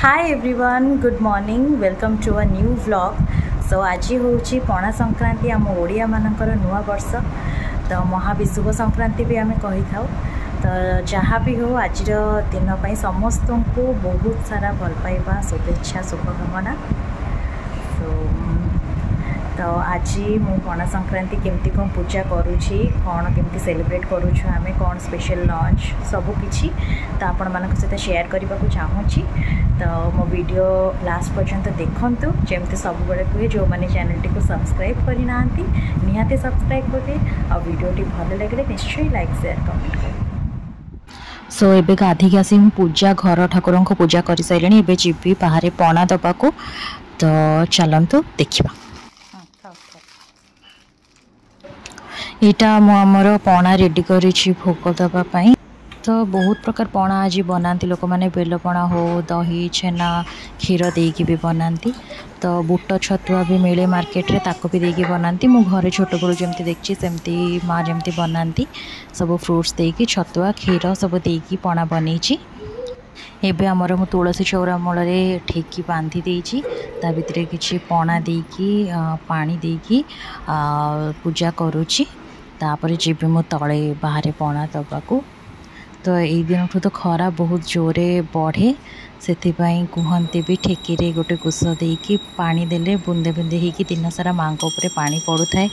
Hi everyone, good morning, welcome to a new vlog. So आज हूँ पणा संक्रांति, आम ओडिया मानकर नुआ वर्ष, तो महाविशुभ संक्रांति भी आम कही था। तो जहाँ भी हो आज दिन पर समस्त को बहुत सारा भल पाइबा, शुभेच्छा, शुभकामना। तो आज मु पणा संक्रांति केमती कौन पूजा करुँची, कौन केमती सेलिब्रेट करुँच, आम कौन स्पेशल लंच सबकि तो आपण मान सहित शेयर करने को चाहूँगी। तो मो वीडियो लास्ट पर्यंत देखंतु, जमती सब बड़े कहे जो मैंने चैनल टी को सब्सक्राइब करना निहाती सब्सक्राइब करेंगे और वीडियो भल लगे निश्चय लाइक शेयर कमेंट करें। सो एबे गाधी आसी पूजा घर ठाकुर को पूजा कर सारे, एबे जीवी बाहर पणा दबा को। तो चलतु देखा, यहाँ मुझे पणा रेडी करी भोग दवापाई। तो बहुत प्रकार पणा आज बनाती लोक मैंने, बेलपणा हो, दही, छेना, क्षीर देकी भी बनाती। तो बुट छतुआ भी मिले मार्केट रे, ताको भी देकी बनाती। मु घरे छोट बड़ू जमती देखी सेमती माँ जमती बनाती, सब फ्रूट्स देकी छतुआ क्षीर सब देकी पणा बनईची। एबे आमर मु तुलसी चौरा मूल ठेकी बांधी देची, ता भितर किछि पणा देकी पानी देकी पूजा करुची। तापर जीवी मु तले बाहर पणा दबाकू। तो यही दिन तो खरा बहुत जोरे बढ़े, से कहते भी ठेकी गोटे कुश देकी पानी देले बुंदे बुंदे होगी दिन सारा माँ उपर पानी पड़ू थाए।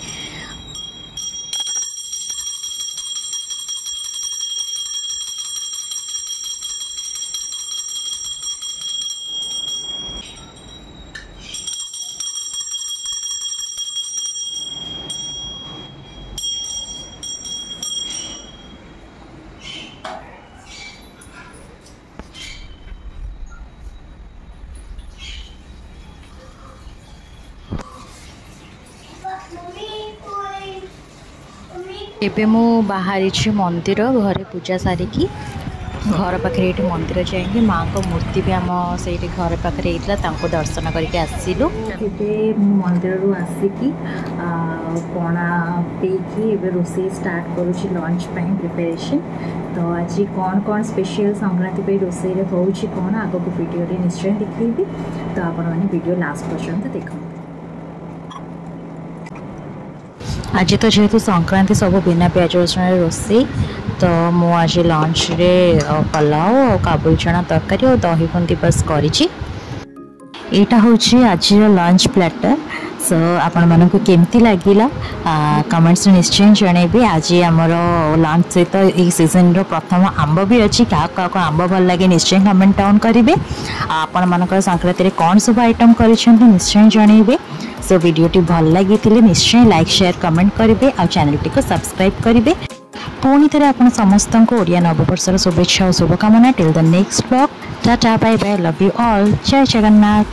एबे मु बाहरी मंदिर घरे पूजा सारिकी घर पाखे ये मंदिर जाएंगे, माँ को मूर्ति भी आम से घर पाखे होता दर्शन करके आसिलु। मंदिर रू आसिकी पणा पीकी एबे रोषे स्टार्ट करुँची लंच प्रिपरेशन। तो आज कौन कौन स्पेशल संक्रांति पे रोषे होउची कौन आग को वीडियो निश्चय देखी। तो आपण मैंने वीडियो लास्ट पर्यंत देखो। आज तो जेहेतु संक्रांति सब बिना प्याज रसुण रोषे, तो मु आज लंच रे पलाव और काबुली चना तरकारी और दही बुंदी बस करिछि। एटा होछि आज लंच प्लेटर। सो आपण मानक केमती लागिला कमेंट्स निश्चय जनइबे। आज आमर लंच सहित ये सीजन रो प्रथम आंब भी अच्छी, क्या आंब भल लगे निश्चय कमेंट डाउन करेंगे। आपण मानक संक्रांति रे कौन सब आइटम करिसेंती निश्चय जनइबे। सो वीडियोटी भल लगी निश्चय लाइक शेयर कमेंट करेंगे और चैनल टी को सब्सक्राइब करेंगे। पुणी थे आप समस्त को ओडिया नववर्षर शुभेच्छा और शुभकामना। Till the next blog, tata bye bye, love you all, Jai Jagannath.